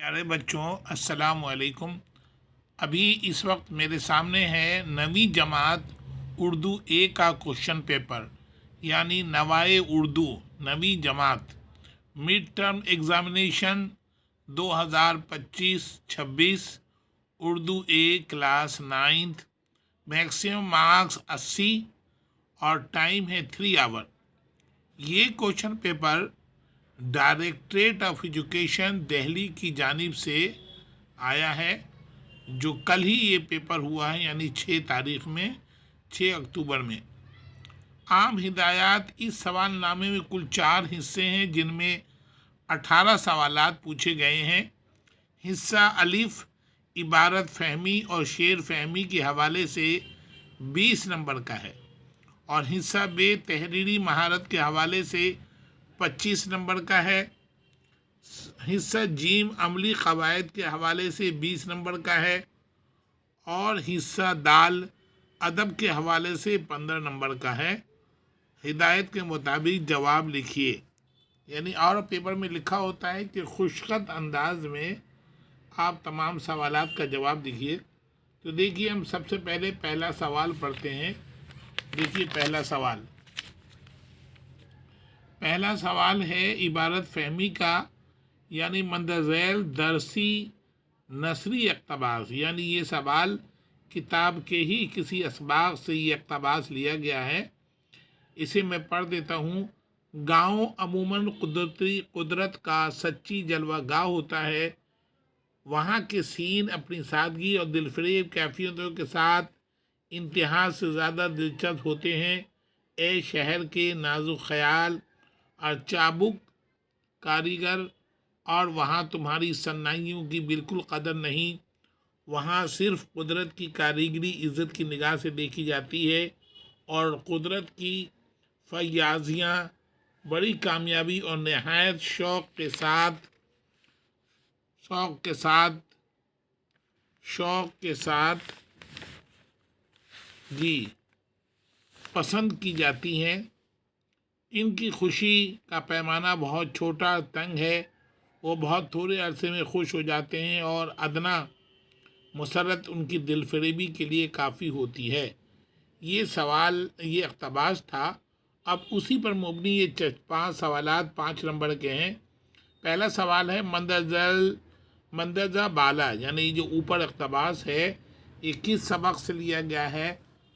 پیارے بچوں، السلام علیکم۔ ابھی اس وقت میرے سامنے ہے نویں جماعت اردو اے کا کوشچن پیپر، یعنی نوائے اردو نویں جماعت mid term examination 2025-26 Urdu a class 9۔ Maximum marks 80 اور ٹائم ہے 3 آور۔ یہ question paper directorate of education Delhi کی جانب سے آیا ہے، جو کل ہی یہ پیپر ہوا ہے، یعنی 6 تاریخ میں، 6 اکتوبر میں۔ عام ہدایات: اس سوال نامے میں کل 4 حصے ہیں، جن میں 18 سوالات پوچھے گئے ہیں۔ حصہ الف عبارت فہمی اور شعر فہمی کے حوالے سے 20 نمبر کا ہے، اور حصہ ب تحریری مہارت کے حوالے سے 25 نمبر کا ہے۔ حصہ جیم عملی قواعد کے حوالے سے 20 نمبر کا ہے، اور حصہ دال ادب کے حوالے سے 15 نمبر کا ہے۔ ہدایت کے مطابق جواب لکھیے، یعنی اور پیپر میں لکھا ہوتا ہے کہ خوشخط انداز میں آپ تمام سوالات کا جواب لکھیے۔ تو دیکھیے، ہم سب سے پہلے پہلا سوال پڑھتے ہیں۔ دیکھیے پہلا سوال ہے عبارت فہمی کا، یعنی مندرجہ درسی نثری اقتباس، یعنی یہ سوال کتاب کے ہی کسی اسباق سے یہ اقتباس لیا گیا ہے۔ اسے میں پڑھ دیتا ہوں۔ گاؤں عموماً قدرت کا سچی جلوہ گاہ ہوتا ہے۔ وہاں کے سین اپنی سادگی اور دلفریب کیفیتوں کے ساتھ انتہا سے زیادہ دلچسپ ہوتے ہیں۔ اے شہر کے نازک خیال اور چابک کاریگر، اور وہاں تمہاری صنائیوں کی بالکل قدر نہیں۔ وہاں صرف قدرت کی کاریگری عزت کی نگاہ سے دیکھی جاتی ہے، اور قدرت کی فیاضیاں بڑی کامیابی اور نہایت شوق کے ساتھ پسند کی جاتی ہیں۔ ان کی خوشی کا پیمانہ بہت چھوٹا تنگ ہے، وہ بہت تھوڑے عرصے میں خوش ہو جاتے ہیں، اور ادنا مسرت ان کی دل فریبی کے لیے کافی ہوتی ہے۔ یہ اقتباس تھا۔ اب اسی پر مبنی یہ 5 سوالات 5 نمبر کے ہیں۔ پہلا سوال ہے مندرجہ بالا، یعنی جو اوپر اقتباس ہے، یہ کس سبق سے لیا گیا ہے؟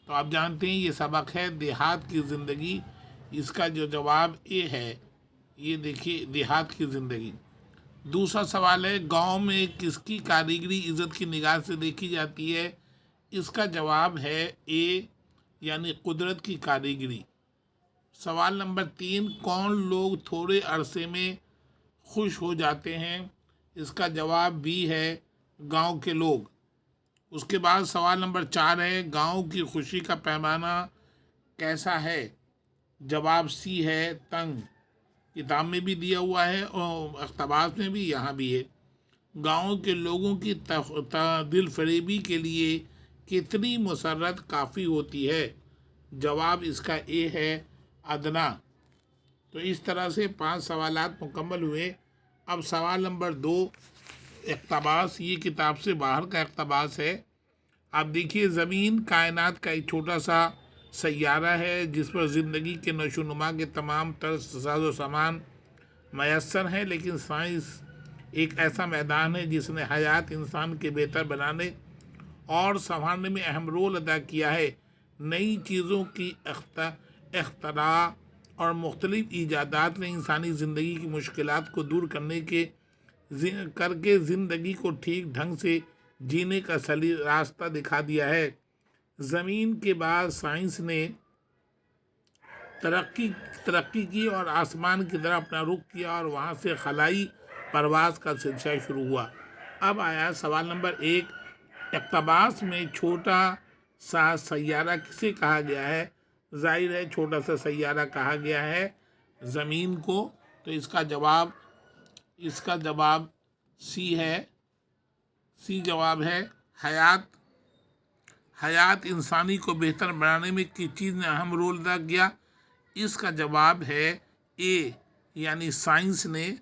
تو آپ جانتے ہیں یہ سبق ہے دیہات کی زندگی۔ اس کا جو جواب اے ہے، یہ دیکھیے دیہات کی زندگی۔ دوسرا سوال ہے گاؤں میں کس کی کاریگری عزت کی نگاہ سے دیکھی جاتی ہے؟ اس کا جواب ہے اے، یعنی قدرت کی کاریگری۔ سوال نمبر 3، کون لوگ تھوڑے عرصے میں خوش ہو جاتے ہیں؟ اس کا جواب بی ہے، گاؤں کے لوگ۔ اس کے بعد سوال نمبر 4 ہے گاؤں کی خوشی کا پیمانہ کیسا ہے؟ جواب سی ہے، تنگ۔ کتاب میں بھی دیا ہوا ہے اور اقتباس میں بھی، یہاں بھی ہے۔ گاؤں کے لوگوں کی دل فریبی کے لیے کتنی مسرت کافی ہوتی ہے؟ جواب اس کا اے ہے، ادنا۔ تو اس طرح سے 5 سوالات مکمل ہوئے۔ اب سوال نمبر 2، اقتباس، یہ کتاب سے باہر کا اقتباس ہے۔ آپ دیکھیے، زمین کائنات کا ایک چھوٹا سا سیارہ ہے، جس پر زندگی کے نشو و نما کے تمام تر ساز و سامان میسر ہیں، لیکن سائنس ایک ایسا میدان ہے جس نے حیات انسان کے بہتر بنانے اور سنوارنے میں اہم رول ادا کیا ہے۔ نئی چیزوں کی اختراع اور مختلف ایجادات نے انسانی زندگی کی مشکلات کو دور کر کے زندگی کو ٹھیک ڈھنگ سے جینے کا صحیح راستہ دکھا دیا ہے۔ زمین کے بعد سائنس نے ترقی کی اور آسمان کی طرف اپنا رخ کیا، اور وہاں سے خلائی پرواز کا سلسلہ شروع ہوا۔ اب آیا سوال نمبر 1، اقتباس میں چھوٹا سا سیارہ کسے کہا گیا ہے؟ ظاہر ہے چھوٹا سا سیارہ کہا گیا ہے زمین کو۔ تو اس کا جواب سی ہے، جواب ہے حیات انسانی کو بہتر بنانے میں کس چیز نے اہم رول ادا کیا؟ اس کا جواب ہے اے، یعنی سائنس نے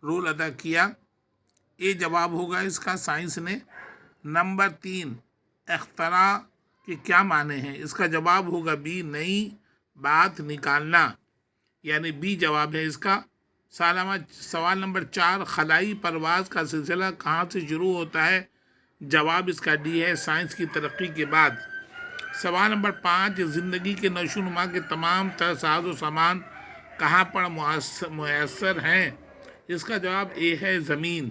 رول ادا کیا۔ یہ جواب ہوگا اس کا سائنس نے۔ نمبر 3، اختراع کے کیا معنی ہیں؟ اس کا جواب ہوگا بی، نئی بات نکالنا، یعنی بی جواب ہے اس کا۔ سوال نمبر 4، خلائی پرواز کا سلسلہ کہاں سے شروع ہوتا ہے؟ جواب اس کا ڈی ہے، سائنس کی ترقی کے بعد۔ سوال نمبر 5، زندگی کے نشو و نما کے تمام تر ساز و سامان کہاں پر میسر ہیں؟ اس کا جواب اے ہے، زمین۔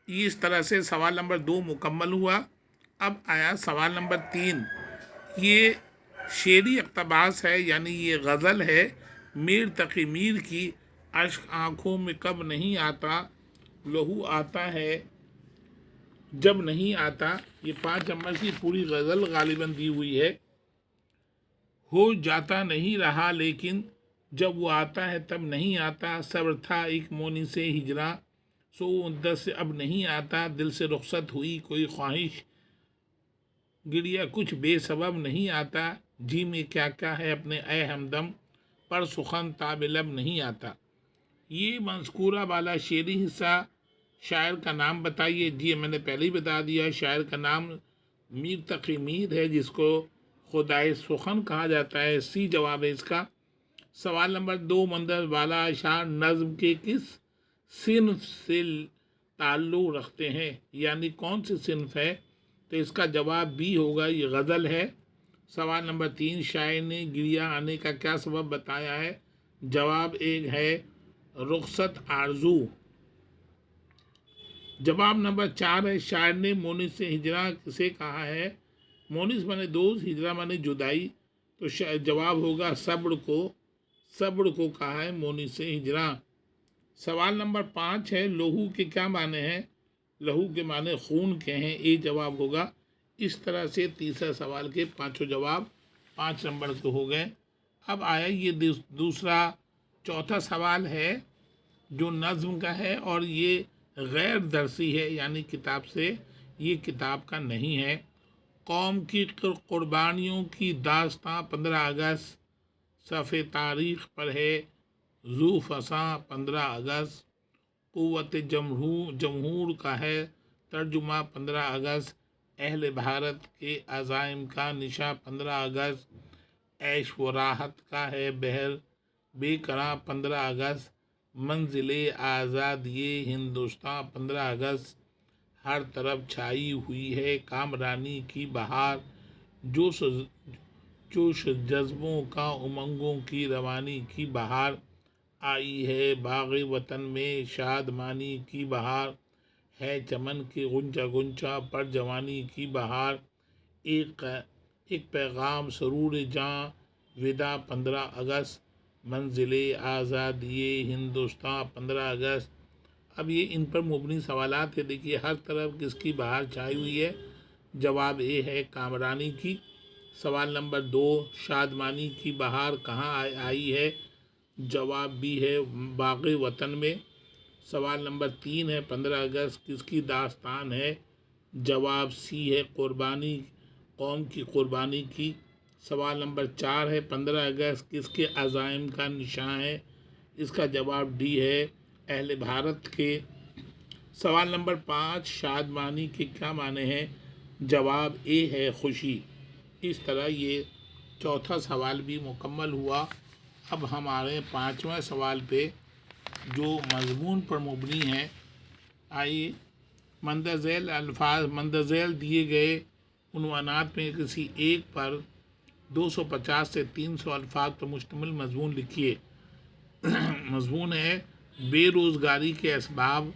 اس طرح سے سوال نمبر 2 مکمل ہوا۔ اب آیا سوال نمبر 3، یہ شعری اقتباس ہے، یعنی یہ غزل ہے میر تقی میر کی۔ اشک آنکھوں میں کب نہیں آتا، لہو آتا ہے جب نہیں آتا۔ یہ 5 نمبر کی پوری غزل غالباً دی ہوئی ہے۔ ہو جاتا نہیں رہا لیکن جب وہ آتا ہے تب نہیں آتا، صبر تھا ایک مونی سے ہجراں، سو مدت سے اب نہیں آتا، دل سے رخصت ہوئی کوئی خواہش، گریا کچھ بے سبب نہیں آتا، جی میں کیا کیا ہے اپنے اے ہمدم، پر سخن تاب لب نہیں آتا۔ یہ مذکورہ والا شعری حصہ شاعر کا نام بتائیے۔ جی میں نے پہلے ہی بتا دیا، شاعر کا نام میر تقی میر ہے، جس کو خدائے سخن کہا جاتا ہے۔ سی جواب ہے اس کا۔ سوال نمبر 2، منظر والا اشعار نظم کے کس صنف سے تعلق رکھتے ہیں، یعنی کون سی صنف ہے؟ تو اس کا جواب بی ہوگا، یہ غزل ہے۔ سوال نمبر 3، شاعر نے گریا آنے کا کیا سبب بتایا ہے؟ جواب ایک ہے، رخصت آرزو۔ جواب نمبر 4 ہے، شاعر نے مونس سے ہجراں کسے کہا ہے؟ مونس مانے دوست، ہجراں مانے جدائی، تو جواب ہوگا صبر کو کہا ہے مونس سے ہجراں۔ سوال نمبر 5 ہے، لہو کے کیا معنی ہیں؟ لہو کے معنی خون کے ہیں، یہ جواب ہوگا۔ اس طرح سے تیسرا سوال کے 5 جواب 5 نمبر کے ہو گئے۔ اب آیا یہ چوتھا سوال ہے جو نظم کا ہے، اور یہ غیر درسی ہے، یعنی کتاب سے، یہ کتاب کا نہیں ہے۔ قوم کی قربانیوں کی داستاں 15 اگست صفحہ تاریخ پر ہے، ذو فساں 15 اگست، قوت جمہور کا ہے ترجمہ 15 اگست، اہل بھارت کے عزائم کا نشاں 15 اگست، عیش و راحت کا ہے بہر بے کراں 15 اگست، منزل آزادی ہندوستان 15 اگست، ہر طرف چھائی ہوئی ہے کامرانی کی بہار، جوش جذبوں کا امنگوں کی روانی کی بہار، آئی ہے باغ وطن میں شادمانی کی بہار، ہے چمن کے غنچہ غنچہ پر جوانی کی بہار، ایک پیغام سرور جاں ودا 15 اگست، منزل آزادی ہندوستان 15 اگست۔ اب یہ ان پر مبنی سوالات ہیں۔ دیکھیے، ہر طرف کس کی بہار چھائی ہوئی ہے؟ جواب اے ہے، کامرانی کی۔ سوال نمبر 2، شادمانی کی بہار کہاں آئی ہے؟ جواب بی ہے، باغ وطن میں۔ سوال نمبر 3 ہے، 15 اگست کس کی داستان ہے؟ جواب سی ہے، قوم کی قربانی کی۔ سوال نمبر 4 ہے، 15 اگست کس کے عزائم کا نشاں ہے؟ اس کا جواب ڈی ہے، اہل بھارت کے۔ سوال نمبر 5، شادمانی کے کیا معنی ہیں؟ جواب اے ہے، خوشی۔ اس طرح یہ چوتھا سوال بھی مکمل ہوا۔ اب ہمارے 5واں سوال پہ جو مضمون پر مبنی ہے، آئیے مندرذیل دیے گئے عنوانات میں کسی ایک پر 250 سے 300 الفاظ پر مشتمل مضمون لکھیے۔ مضمون ہے، بے روزگاری کے اسباب،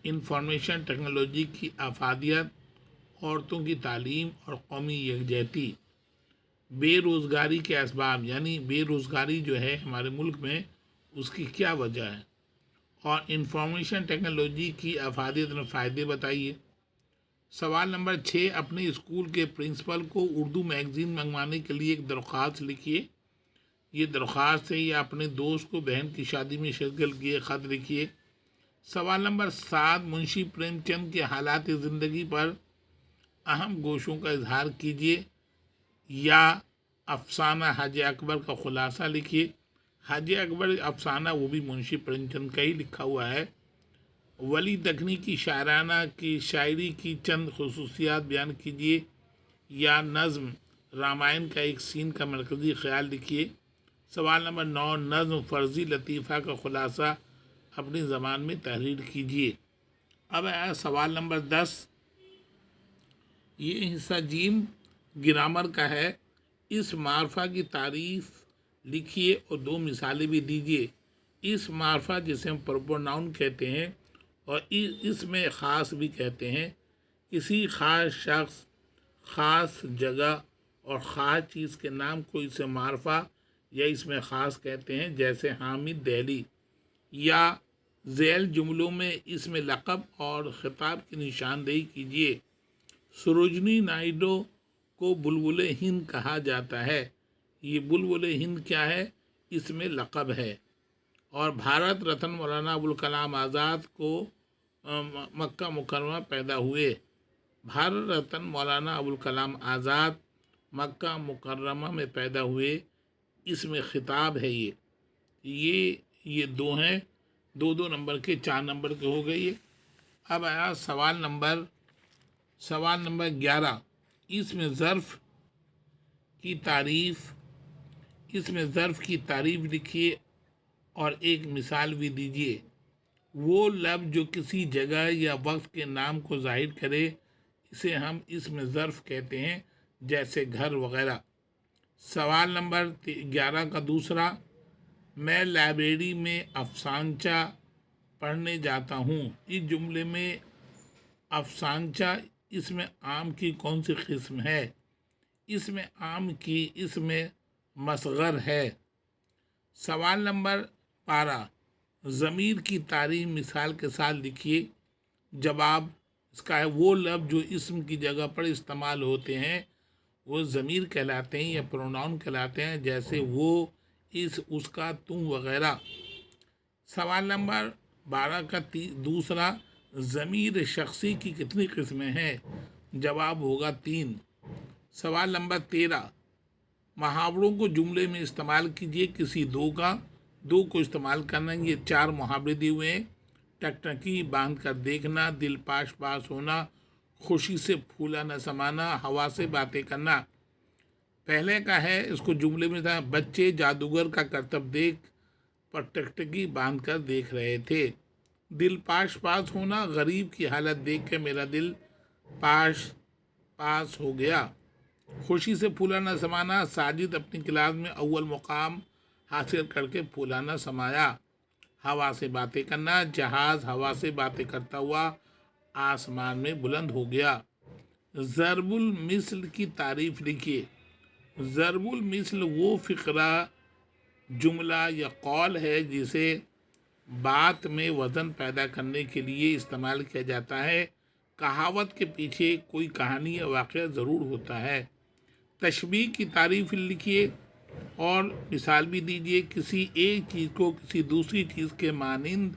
انفارمیشن ٹیکنالوجی کی افادیت، عورتوں کی تعلیم اور قومی یکجہتی۔ بے روزگاری کے اسباب، یعنی بے روزگاری جو ہے ہمارے ملک میں، اس کی کیا وجہ ہے، اور انفارمیشن ٹیکنالوجی کی افادیت میں فائدے بتائیے۔ سوال نمبر 6، اپنے اسکول کے پرنسپل کو اردو میگزین منگوانے کے لیے ایک درخواست لکھیے۔ یہ درخواست ہے، یا اپنے دوست کو بہن کی شادی میں شرکت کیے خط لکھیے۔ سوال نمبر 7، منشی پریم چند کے حالات زندگی پر اہم گوشوں کا اظہار کیجیے، یا افسانہ حاجی اکبر کا خلاصہ لکھیے۔ حاجی اکبر افسانہ وہ بھی منشی پریم چند کا ہی لکھا ہوا ہے۔ ولی دکنی کی شاعرانہ کی شاعری کی چند خصوصیات بیان کیجیے، یا نظم رامائن کا ایک سین کا مرکزی خیال لکھیے۔ سوال نمبر 9، نظم فرضی لطیفہ کا خلاصہ اپنی زبان میں تحریر کیجیے۔ اب آیا سوال نمبر 10، یہ حصہ جیم گرامر کا ہے۔ اس معرفہ کی تعریف لکھیے اور 2 مثالیں بھی دیجیے۔ اس معرفہ جسے ہم پروناؤن کہتے ہیں اور اس میں خاص بھی کہتے ہیں، کسی خاص شخص، خاص جگہ اور خاص چیز کے نام کو اسے معرفہ یا اس میں خاص کہتے ہیں، جیسے حامد دہلی، یا ذیل جملوں میں اس میں لقب اور خطاب کی نشاندہی کیجیے۔ سروجنی نائیڈو کو بلبل ہند کہا جاتا ہے، یہ بلبل ہند کیا ہے؟ اس میں لقب ہے۔ اور بھارت رتن مولانا ابوالکلام آزاد کو مکہ مکرمہ پیدا ہوئے۔ بھارت رتن مولانا ابوالکلام آزاد مکہ مکرمہ میں پیدا ہوئے، اس میں خطاب ہے۔ یہ 2 ہیں، 2 نمبر کے، 4 نمبر کے ہو گئے یہ۔ اب آیا سوال نمبر 11، اس میں ظرف کی تعریف لکھیے اور ایک مثال بھی دیجیے۔ وہ لفظ جو کسی جگہ یا وقت کے نام کو ظاہر کرے اسے ہم اس میں ظرف کہتے ہیں، جیسے گھر وغیرہ۔ سوال نمبر 11 کا دوسرا، میں لائبریری میں افسانچہ پڑھنے جاتا ہوں۔ اس جملے میں افسانچہ اس میں آم کی کون سی قسم ہے؟ اس میں آم کی اس میں مصغر ہے۔ سوال نمبر 12، ضمیر کی تعریف مثال کے ساتھ لکھیے۔ جواب اس کا ہے، وہ لفظ جو اسم کی جگہ پر استعمال ہوتے ہیں وہ ضمیر کہلاتے ہیں یا پروناؤن کہلاتے ہیں، جیسے وہ، اس کا، تم وغیرہ۔ سوال نمبر 12 کا دوسرا، ضمیر شخصی کی کتنی قسمیں ہیں؟ جواب ہوگا 3۔ سوال نمبر 13، محاوروں کو جملے میں استعمال کیجیے۔ کسی دو کو استعمال کرنا، یہ 4 محاورے دیے ہوئے ہیں۔ ٹکٹکی باندھ کر دیکھنا، دل پاس پاس ہونا، خوشی سے پھولا نہ سمانا، ہوا سے باتیں کرنا۔ پہلے کا ہے، اس کو جملے میں تھا، بچے جادوگر کا کرتب دیکھ پر ٹکٹکی باندھ کر دیکھ رہے تھے۔ دل پاس پاس ہونا، غریب کی حالت دیکھ کے میرا دل پاس ہو گیا۔ خوشی سے پھولا نہ سمانا، ساجد اپنی کلاس میں اول مقام حاصل کر کے پھولا نہ سمایا۔ ہوا سے باتیں کرنا، جہاز ہوا سے باتیں کرتا ہوا آسمان میں بلند ہو گیا۔ ضرب المثل کی تعریف لکھیے۔ ضرب المثل وہ فقرہ، جملہ یا قول ہے جسے بات میں وزن پیدا کرنے کے لیے استعمال کیا جاتا ہے۔ کہاوت کے پیچھے کوئی کہانی یا واقعہ ضرور ہوتا ہے۔ تشبیہ کی تعریف لکھیے اور مثال بھی دیجیے۔ کسی ایک چیز کو کسی دوسری چیز کے مانند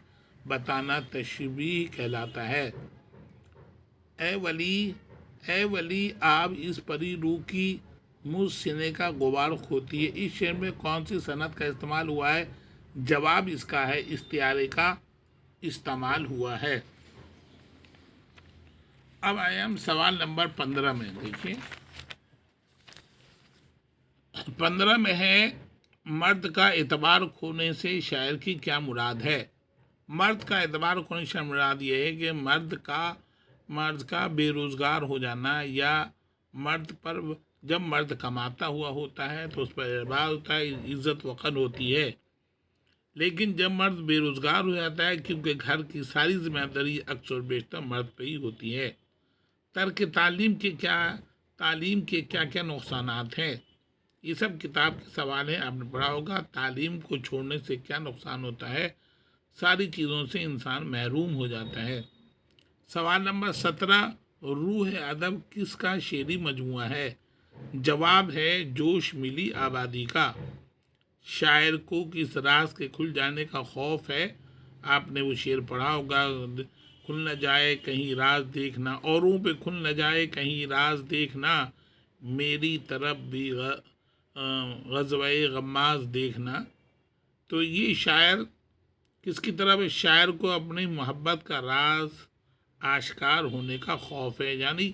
بتانا تشبیہ کہلاتا ہے۔ اے ولی آپ اس پری روح کی مجھ سینے کا غبار کھوتی ہے۔ اس شعر میں کون سی صنعت کا استعمال ہوا ہے؟ جواب اس کا ہے، استعارے کا استعمال ہوا ہے۔ اب آئے ہم سوال نمبر 15 میں، دیکھیے 15 میں ہے، مرد کا اعتبار کھونے سے شاعر کی کیا مراد ہے؟ مرد کا اعتبار کھونے سے مراد یہ ہے کہ مرد کا بے روزگار ہو جانا، یا جب مرد کماتا ہوا ہوتا ہے تو اس پر اعتبار ہوتا ہے، عزت وقار ہوتی ہے۔ لیکن جب مرد بے روزگار ہو جاتا ہے، کیونکہ گھر کی ساری ذمہ داری اکثر بیشتر مرد پہ ہی ہوتی ہے۔ ترک تعلیم کے کیا کیا نقصانات ہیں؟ یہ سب کتاب کے سوال ہیں، آپ نے پڑھا ہوگا۔ تعلیم کو چھوڑنے سے کیا نقصان ہوتا ہے؟ ساری چیزوں سے انسان محروم ہو جاتا ہے۔ سوال نمبر 17، روح ادب کس کا شعری مجموعہ ہے؟ جواب ہے، جوش ملی آبادی کا۔ شاعر کو کس راز کے کھل جانے کا خوف ہے؟ آپ نے وہ شعر پڑھا ہوگا، کھل نہ جائے کہیں راز دیکھنا، اوروں پہ کھل نہ جائے کہیں راز دیکھنا، میری طرف بھی غزوہ غماز دیکھنا۔ تو یہ شاعر کس کی طرف ہے؟ شاعر کو اپنی محبت کا راز آشکار ہونے کا خوف ہے، یعنی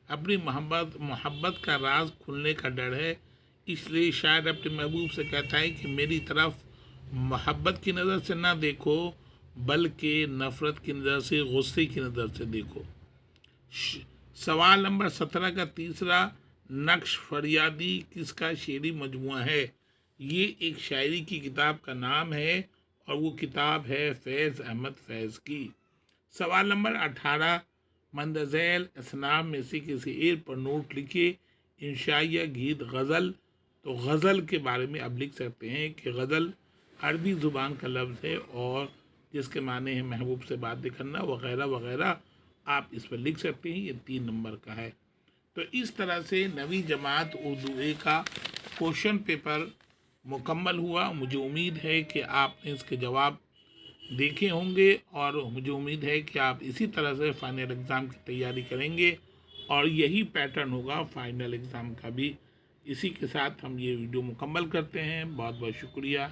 اپنی محبت کا راز کھلنے کا ڈر ہے، اس لیے شاعر اپنے محبوب سے کہتا ہے کہ میری طرف محبت کی نظر سے نہ دیکھو بلکہ نفرت کی نظر سے، غصے کی نظر سے دیکھو۔ سوال نمبر 17 کا تیسرا، نقش فریادی کس کا شعری مجموعہ ہے؟ یہ ایک شاعری کی کتاب کا نام ہے اور وہ کتاب ہے فیض احمد فیض کی۔ سوال نمبر 18، مندرذیل اصناف میں سے کسی ایک پر نوٹ لکھیے، انشائیہ، گیت، غزل۔ تو غزل کے بارے میں اب لکھ سکتے ہیں کہ غزل عربی زبان کا لفظ ہے اور جس کے معنی ہے محبوب سے باتیں کرنا وغیرہ وغیرہ، آپ اس پر لکھ سکتے ہیں، یہ 3 نمبر کا ہے۔ تو اس طرح سے 9ویں جماعت اردو اے کا کوشچن پیپر مکمل ہوا۔ مجھے امید ہے کہ آپ نے اس کے جواب دیکھے ہوں گے اور مجھے امید ہے کہ آپ اسی طرح سے فائنل ایگزام کی تیاری کریں گے اور یہی پیٹرن ہوگا فائنل ایگزام کا بھی۔ اسی کے ساتھ ہم یہ ویڈیو مکمل کرتے ہیں۔ بہت بہت شکریہ۔